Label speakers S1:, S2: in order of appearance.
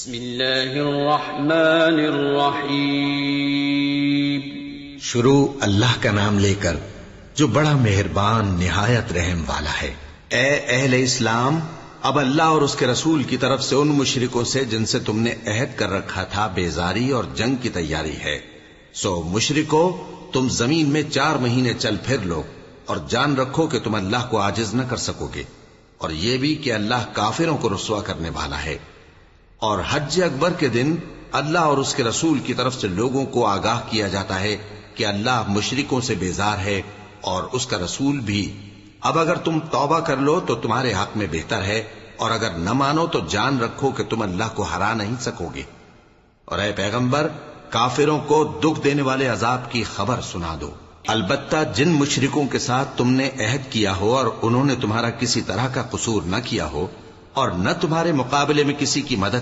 S1: بسم اللہ الرحمن الرحیم۔
S2: شروع اللہ کا نام لے کر جو بڑا مہربان نہایت رحم والا ہے۔ اے اہل اسلام، اب اللہ اور اس کے رسول کی طرف سے ان مشرکوں سے جن سے تم نے عہد کر رکھا تھا بیزاری اور جنگ کی تیاری ہے، سو مشرکو تم زمین میں 4 مہینے چل پھر لو اور جان رکھو کہ تم اللہ کو عاجز نہ کر سکو گے، اور یہ بھی کہ اللہ کافروں کو رسوا کرنے والا ہے۔ اور حج اکبر کے دن اللہ اور اس کے رسول کی طرف سے لوگوں کو آگاہ کیا جاتا ہے کہ اللہ مشرکوں سے بیزار ہے اور اس کا رسول بھی۔ اب اگر تم توبہ کر لو تو تمہارے حق میں بہتر ہے، اور اگر نہ مانو تو جان رکھو کہ تم اللہ کو ہرا نہیں سکو گے۔ اور اے پیغمبر، کافروں کو دکھ دینے والے عذاب کی خبر سنا دو۔ البتہ جن مشرکوں کے ساتھ تم نے عہد کیا ہو اور انہوں نے تمہارا کسی طرح کا قصور نہ کیا ہو اور نہ تمہارے مقابلے میں کسی کی مدد